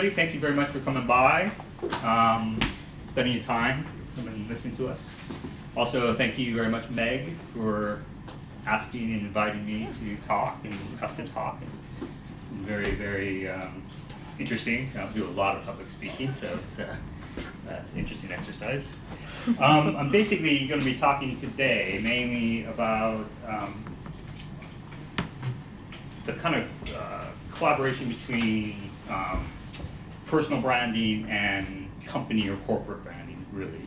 everybody. Thank you very much for coming by, spending your time coming and listening to us. Also, thank you very much, Meg, for asking and inviting me to talk and us to talk. And very, very interesting. I don't do a lot of public speaking, so it's an interesting exercise. I'm basically going to be talking today mainly about the kind of collaboration between personal branding and company or corporate branding, really.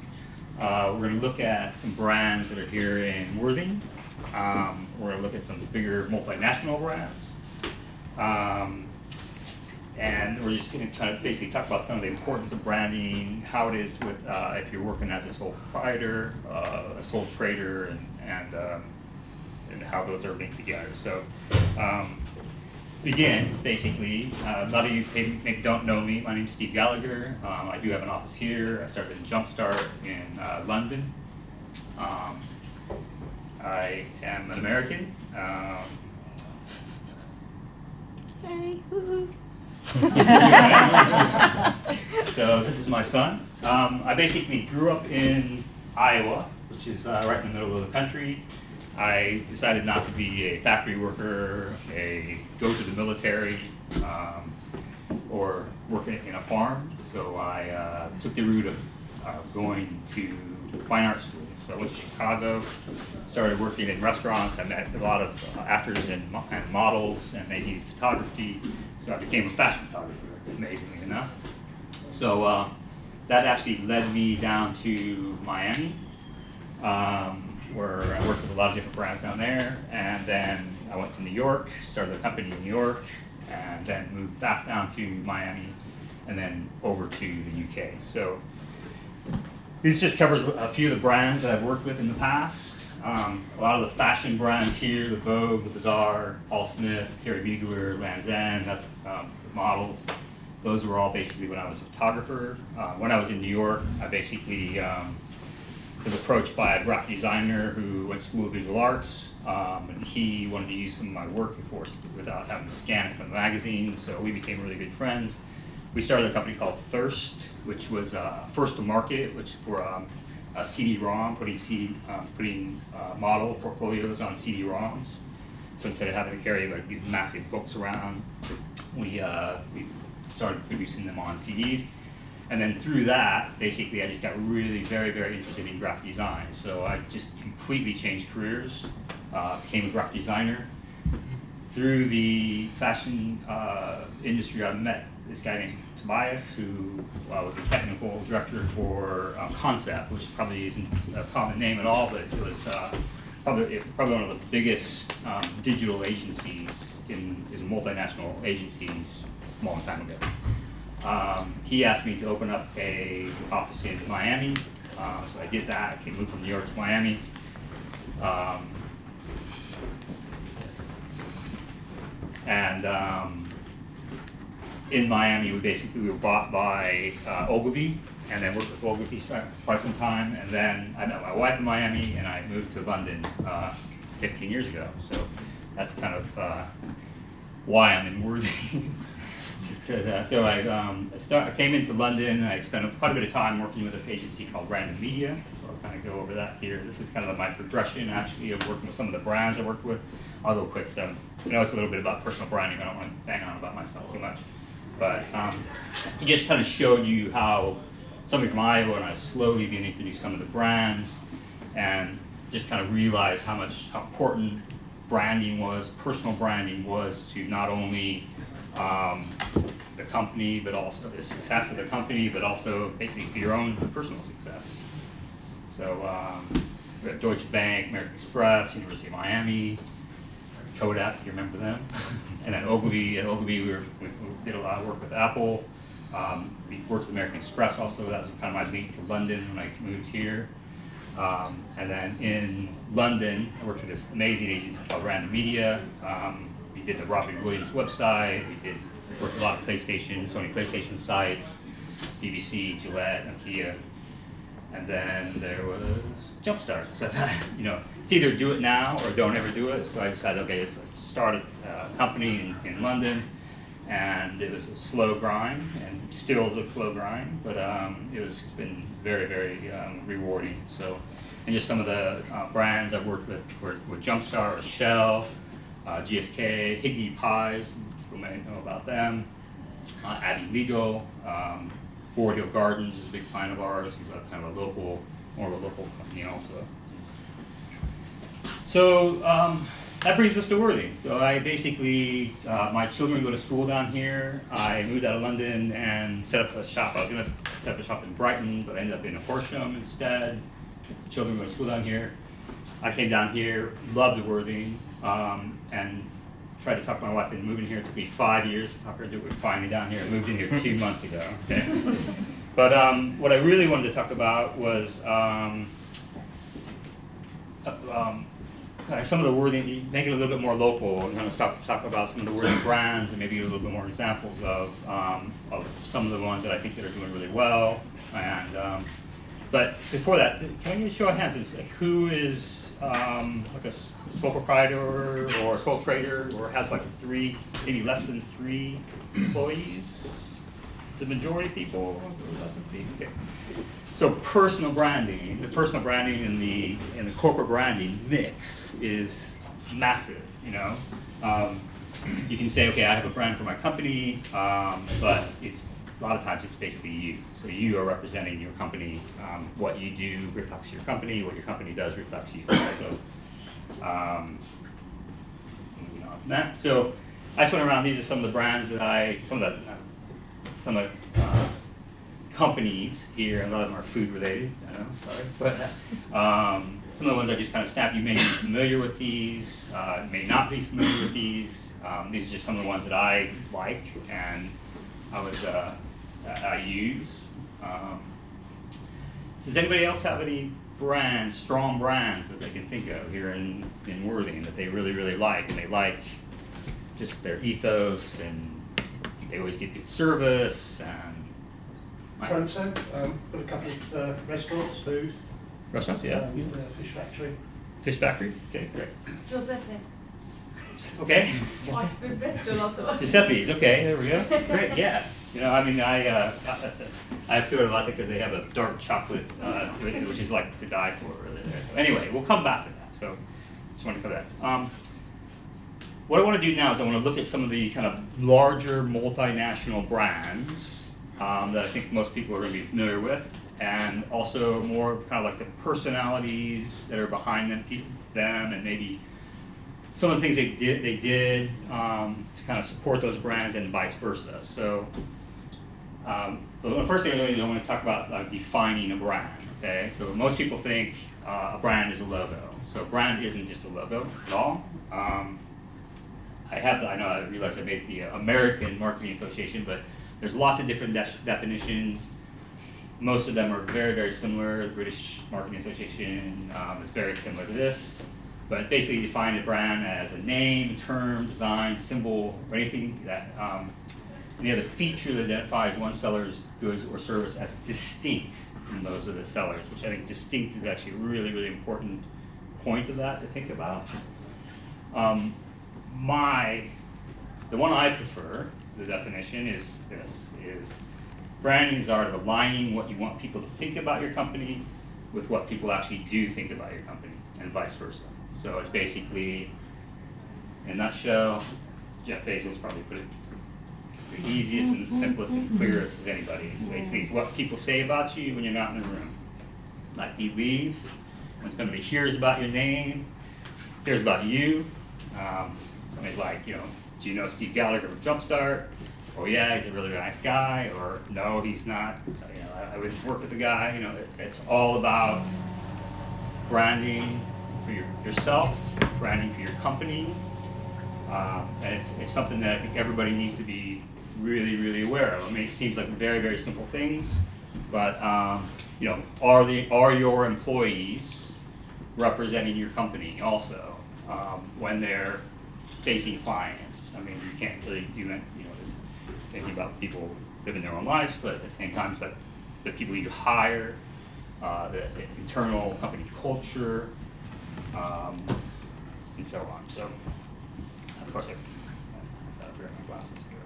We're going to look at some brands that are here in Worthing. We're going to look at some bigger multinational brands. And we're just going to try to basically talk about kind of the importance of branding, how it is with if you're working as a sole proprietor, a sole trader, and how those are linked together. So, again, basically, a lot of you maybe don't know me. My name's Steve Gallagher. I do have an office here. I started in Jumpstart in London. I am an American. Hey, woohoo. So this is my son. I basically grew up in Iowa, which is right in the middle of the country. I decided not to be a factory worker, go to the military, or work in a farm. So I took the route of going to fine art school. So I went to Chicago, started working in restaurants. I met a lot of actors and models, and they needed photography. So I became a fashion photographer, amazingly enough. So that actually led me down to Miami, where I worked with a lot of different brands down there. And then I went to New York, started a company in New York, and then moved back down to Miami, and then over to the UK. So this just covers a few of the brands that I've worked with in the past. A lot of the fashion brands here, the Vogue, the Bazaar, Paul Smith, Terry Mugler, Lands' End, that's models. Those were all basically when I was a photographer. When I was in New York, I basically was approached by a graphic designer who went to school of visual arts, and he wanted to use some of my work before without having to scan it from the magazine, so we became really good friends. We started a company called Thirst, which was first to market, which for a CD-ROM, putting model portfolios on CD-ROMs. So instead of having to carry like these massive books around, we started producing them on CDs. And then through that, basically, I just got really very, very interested in graphic design. So I just completely changed careers, became a graphic designer. Through the fashion industry, I met this guy named Tobias, who was a technical director for Concept, which probably isn't a common name at all, but it was probably one of the biggest digital agencies is multinational agencies a long time ago. He asked me to open up a office in Miami, so I did that. I moved from New York to Miami. In Miami, we were bought by Ogilvy, and then worked with Ogilvy for quite some time. And then I met my wife in Miami, and I moved to London 15 years ago. So that's kind of why I'm in Worthing. So I came into London. I spent quite a bit of time working with this agency called Random Media. So I'll kind of go over that here. This is kind of my progression, actually, of working with some of the brands I worked with. I'll go quick. So I know it's a little bit about personal branding. I don't want to bang on about myself too much. But he just kind of showed you how somebody from Iowa and I slowly beginning to do some of the brands, and just kind of realized how important branding was, personal branding was to not only the company, but also the success of the company, but also basically your own personal success. So we have Deutsche Bank, American Express, University of Miami, Kodak, you remember them? And then Ogilvy. At Ogilvy, we did a lot of work with Apple. We worked with American Express also. That was kind of my link to London when I moved here. And then in London, I worked with this amazing agency called Random Media. We did the Robin Williams website. We worked with a lot of Sony PlayStation sites, BBC, Gillette, Nokia. And then there was Jumpstart. So it's either do it now or don't ever do it. So I decided, okay, let's start a company in London. and it was a slow grind, and still is a slow grind, but it's been very, very rewarding. So, and just some of the brands I've worked with were Jumpstart, Shell, GSK, Higgy Pies, people may know about them, Abbey Legal, Board Hill Gardens is a big client of ours. He's kind of more of a local company also. So that brings us to Worthing. So I basically, my children go to school down here. I moved out of London and set up a shop. I was going to set up a shop in Brighton, but I ended up in Horsham instead. The children go to school down here. I came down here, loved Worthing, and tried to talk my wife into moving here. It took me 5 years to talk her into it. We're finally down here. I moved in here 2 months ago. Okay. But what I really wanted to talk about was some of the Worthing, make it a little bit more local, and kind of talk about some of the Worthing brands and maybe a little bit more examples of some of the ones that I think that are doing really well. And but before that, can I get a show of hands? Who is like a sole proprietor or a sole trader, or has like maybe less than 3 employees? Is the majority of people or less than 3? Okay. So personal branding, the personal branding and the corporate branding mix is massive. You know, you can say, okay, I have a brand for my company, but a lot of times it's basically you. So you are representing your company. What you do reflects your company. What your company does reflects you. So, moving on from that. So I just went around. These are some of the brands that some of the companies here. A lot of them are food related. I know, sorry, but some of the ones I just kind of snapped. You may be familiar with these. May not be familiar with these. These are just some of the ones that I like and I use. Does anybody else have any brands, strong brands that they can think of here in Worthing that they really, really like, and they like just their ethos, and they always get good service, and Branson, got a couple of restaurants, food. Restaurants, yeah. Fish factory. Fish factory, okay, great. Giuseppe. Okay. Iceberg Bristol also. Giuseppe's, okay, there we go. Great, yeah. You know, I mean, I feel it a lot because they have a dark chocolate, which is like to die for, really. There. So anyway, we'll come back to that. So just want to cover that. What I want to do now is I want to look at some of the kind of larger multinational brands that I think most people are going to be familiar with, and also more kind of like the personalities that are behind them, and maybe some of the things they did to kind of support those brands, and vice versa. So the first thing I want to talk about defining a brand. Okay, so most people think a brand is a logo. So a brand isn't just a logo at all. I realize I made the American Marketing Association, but there's lots of different definitions. Most of them are very, very similar. The British Marketing Association is very similar to this. But basically define a brand as a name, term, design, symbol, or anything that, any other feature that identifies one seller's goods or service as distinct from those of the sellers, which I think distinct is actually a really, really important point of that to think about. The one I prefer, the definition is this, is branding is the art of aligning what you want people to think about your company with what people actually do think about your company, and vice versa. So it's basically, in a nutshell, Jeff Bezos probably put it the easiest and the simplest and clearest as anybody. It's basically what people say about you when you're not in the room. Like you leave, when somebody hears about your name, hears about you. Somebody's like, do you know SteveGallagher from Jumpstart? Oh yeah, he's a really nice guy. Or no, he's not. I would work with the guy. It's all about branding for yourself, branding for your company, and it's something that I think everybody needs to be really, really aware of. I mean, it seems like very, very simple things, but are your employees representing your company also when they're facing clients? I mean, you can't really do that. It's thinking about people living their own lives, but at the same time, it's like the people you hire, the internal company culture. And so on. So, of course, I forgot my glasses here.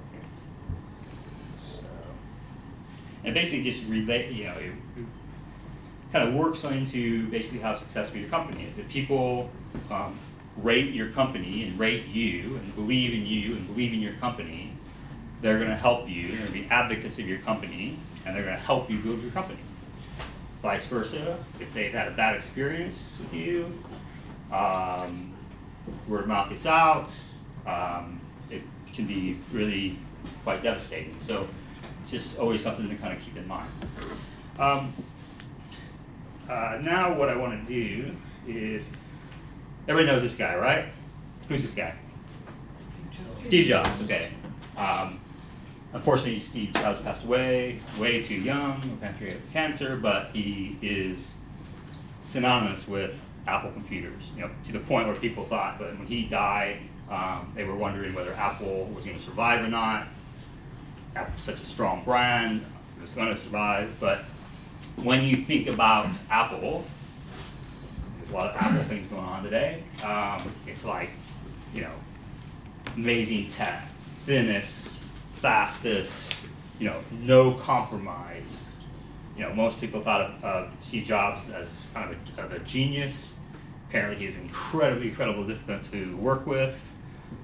and basically just relate, it kind of works into basically how successful your company is. If people rate your company and rate you and believe in you and believe in your company, they're going to help you, they're going to be advocates of your company, and they're going to help you build your company. Vice versa, if they've had a bad experience with you, word of mouth gets out, it can be really quite devastating. So it's just always something to kind of keep in mind. Now what I want to do is, everybody knows this guy, right? Who's this guy? Steve Jobs, okay. Unfortunately, Steve Jobs passed away way too young, pancreatic cancer, but he is synonymous with Apple computers, to the point where people thought that when he died, they were wondering whether Apple was going to survive or not. Apple's such a strong brand, it was going to survive, but when you think about Apple, there's a lot of Apple things going on today. It's like, amazing tech, thinnest, fastest, no compromise. Most people thought of Steve Jobs as kind of a genius. Apparently, he is incredibly difficult to work with,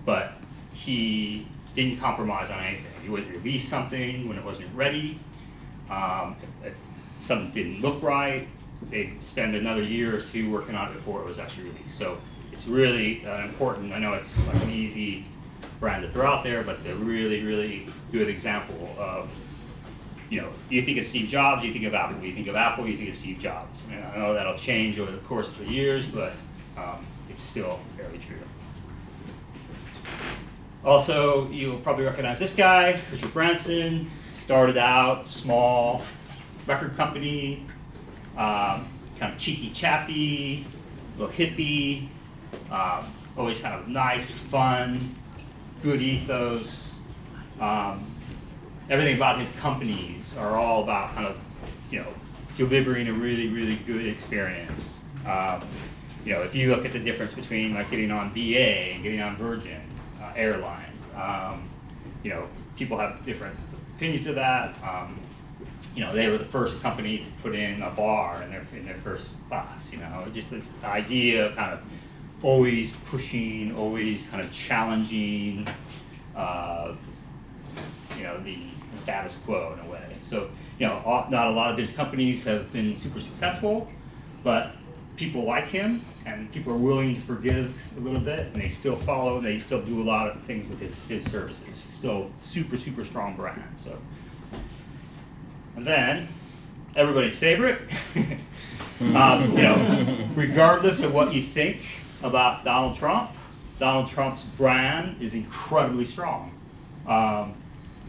but he didn't compromise on anything. He would release something when it wasn't ready. If something didn't look right, they'd spend another year or two working on it before it was actually released. So it's really important. I know it's like an easy brand to throw out there, but it's a really good example of, you think of Steve Jobs, you think of Apple. You think of Apple, you think of Steve Jobs. I know that'll change over the course of the years, but it's still fairly true. Also, you'll probably recognize this guy, Richard Branson. Started out small record company, kind of cheeky chappy, little hippie, always kind of nice, fun, good ethos. Everything about his companies are all about kind of, delivering a really good experience. If you look at the difference between like getting on BA and getting on Virgin Airlines, people have different opinions of that. They were the first company to put in a bar in their first class. Just this idea of kind of always pushing, always kind of challenging, the status quo in a way. So, not a lot of his companies have been super successful, but people like him and people are willing to forgive a little bit, and they still follow, and they still do a lot of things with his services. He's still super strong brand. So, and then everybody's favorite, regardless of what you think about Donald Trump's brand is incredibly strong.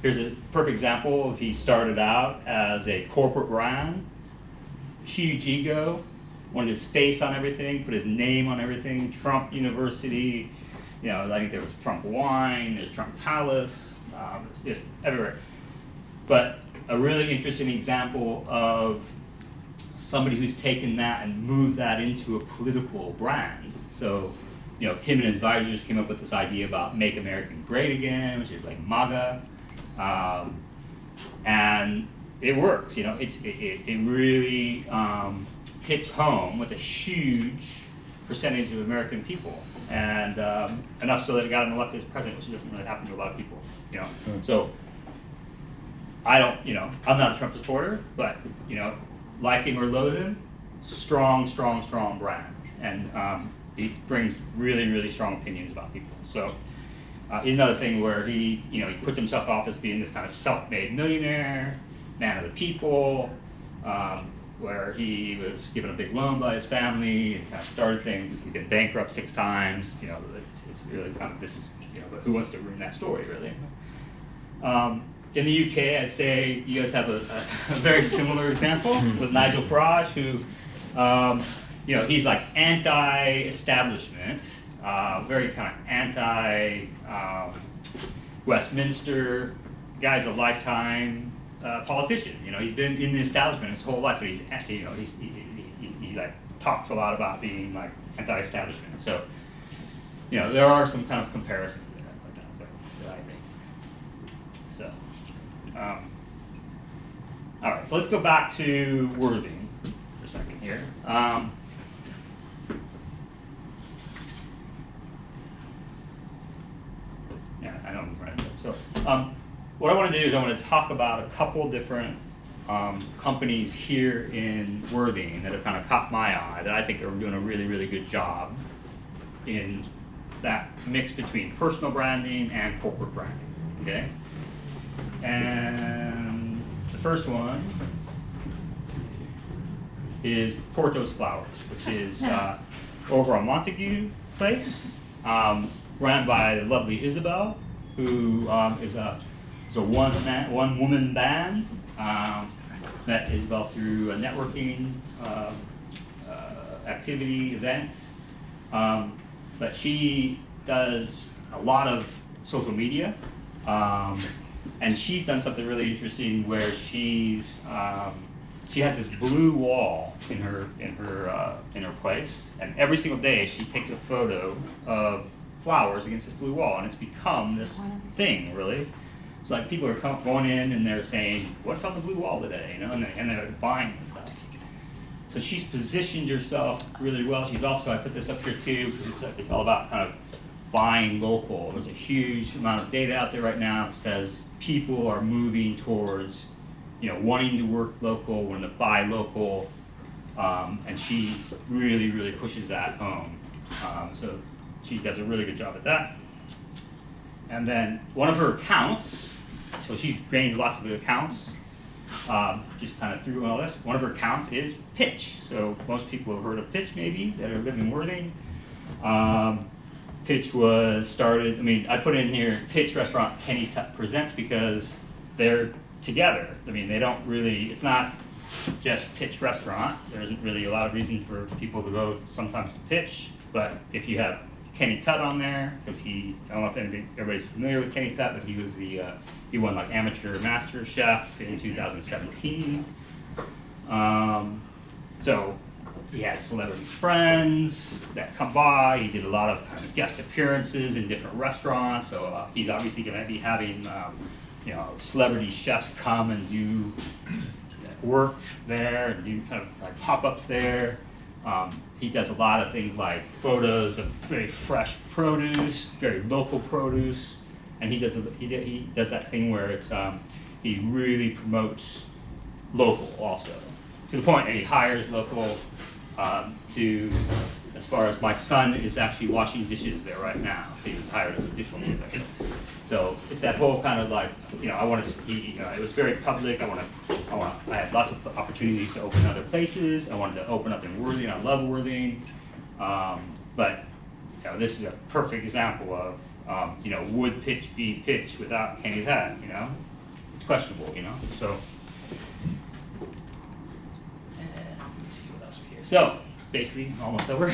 Here's a perfect example of he started out as a corporate brand, huge ego, wanted his face on everything, put his name on everything, Trump University, I think there was Trump Wine, there's Trump Palace, just everywhere. But a really interesting example of somebody who's taken that and moved that into a political brand. So, him and his advisors came up with this idea about Make America Great Again, which is like MAGA. And it works, it really hits home with a huge percentage of American people, and enough so that it got him elected as president, which doesn't really happen to a lot of people, So I don't, I'm not a Trump supporter, but like him or loathe him, strong brand, and he brings really strong opinions about people. So. He's another thing where he puts himself off as being this kind of self-made millionaire, man of the people, where he was given a big loan by his family and kind of started things. He's been bankrupt 6 times. It's really kind of this. But who wants to ruin that story, really? In the UK, I'd say you guys have a very similar example with Nigel Farage, who, he's like anti-establishment. Very kind of anti-Westminster. Guy's a lifetime politician. He's been in the establishment his whole life. So he like talks a lot about being like anti-establishment. So, there are some kind of comparisons there, I think. So, All right, so let's go back to Worthing for a second here. Yeah, I know I'm right. So, what I want to do is I want to talk about a couple different companies here in Worthing that have kind of caught my eye that I think are doing a really, really good job in that mix between personal branding and corporate branding. Okay, and the first one is Porthos Flowers, which is over on Montague Place, run by the lovely Isabel, who is a one-woman band. Met Isabel through a networking activity, events, but she does a lot of social media, and she's done something really interesting where she has this blue wall in her place, and every single day she takes a photo of flowers against this blue wall, and it's become this thing, really. It's like people are going in and they're saying, "What's on the blue wall today?" You know, and they're buying this stuff. So she's positioned herself really well. She's also, I put this up here too, because it's all about kind of buying local. There's a huge amount of data out there right now that says people are moving towards, wanting to work local, wanting to buy local, and she really, really pushes that home. So she does a really good job at that. And then one of her accounts, so she's gained lots of accounts, just kind of through all this. One of her accounts is Pitch. So most people have heard of Pitch maybe that are living in Worthing. Pitch was started, I put in here Pitch Restaurant Kenny Tut Presents because they're together. They don't really, it's not just Pitch Restaurant. There isn't really a lot of reason for people to go sometimes to Pitch, but if you have Kenny Tut on there, because I don't know if everybody's familiar with Kenny Tut, but he was he won like Amateur Master Chef in 2017. So he has celebrity friends that come by. He did a lot of kind of guest appearances in different restaurants. So he's obviously going to be having celebrity chefs come and do work there and do kind of like pop-ups there. He does a lot of things like photos of very fresh produce, very local produce, and he does that thing where it's he really promotes local also, to the point that he hires local. As far as my son is actually washing dishes there right now, he was hired as a dishwasher there. So it's that whole kind of like, I want to. It was very public. I had lots of opportunities to open other places. I wanted to open up in Worthing. I love Worthing, but this is a perfect example of would Pitch be Pitch without Kenny Tut? It's questionable. So let me see what else we here. So basically, almost over.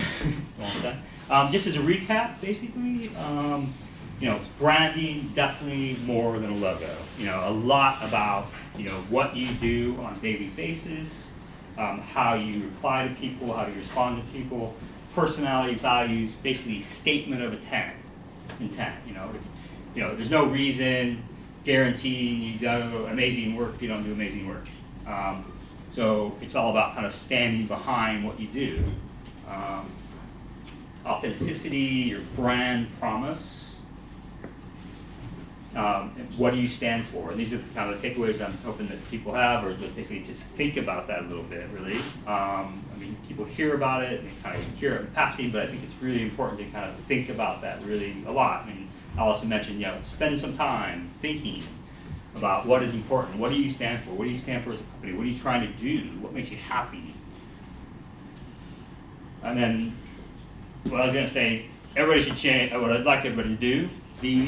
Almost done. Just as a recap, basically. Branding definitely more than a logo. A lot about what you do on a daily basis, how you reply to people, how you respond to people, personality, values, basically statement of intent. There's no reason guaranteeing you do amazing work if you don't do amazing work. So it's all about kind of standing behind what you do. Authenticity, your brand promise. What do you stand for? And these are the kind of takeaways I'm hoping that people have, or basically just think about that a little bit, really. People hear about it, and they kind of hear it in passing, but I think it's really important to kind of think about that really a lot. Allison mentioned, spend some time thinking about what is important. What do you stand for? What do you stand for as a company? What are you trying to do? What makes you happy? And then, what I was going to say, everybody should change. What I'd like everybody to do,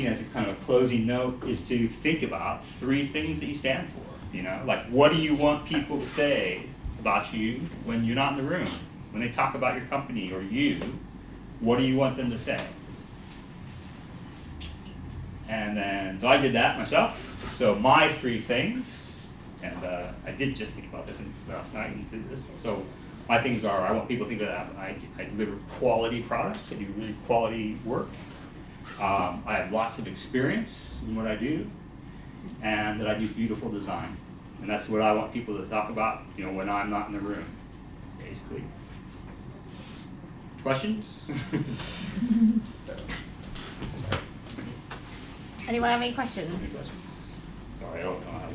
as a kind of a closing note, is to think about 3 things that you stand for. Like what do you want people to say about you when you're not in the room? When they talk about your company or you, what do you want them to say? And then, so I did that myself. So my 3 things, and I did just think about this last night and did this. So my things are, I want people to think that I deliver quality products, I do really quality work. I have lots of experience in what I do, and that I do beautiful design. And that's what I want people to talk about, you know, when I'm not in the room, basically. Questions? So, Anyone have any any questions? questions? Sorry, I don't know how long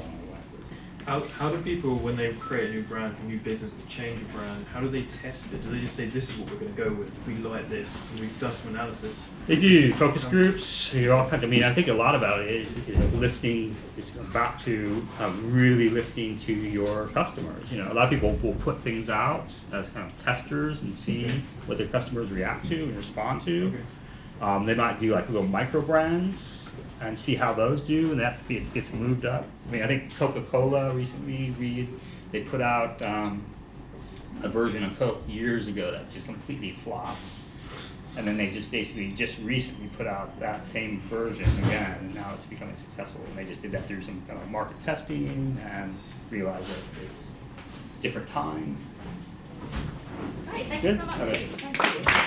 I went. How do people, when they create a new brand, a new business, or change a brand, how do they test it? Do they just say, this is what we're going to go with, we like this, and we've done some analysis? They do focus groups, you know, all kinds. I mean, I think a lot about it is listening. It's about to really listening to your customers. You know, a lot of people will put things out as kind of testers and see what their customers react to and respond to. Okay. They might do like little micro brands and see how those do, and that gets moved up. I mean, I think Coca-Cola recently they put out a version of Coke years ago that just completely flopped. And then they just basically just recently put out that same version again, and now it's becoming successful. And they just did that through some kind of market testing and realized that it's different time. Great, thank Good. you so much. Okay. Thank you.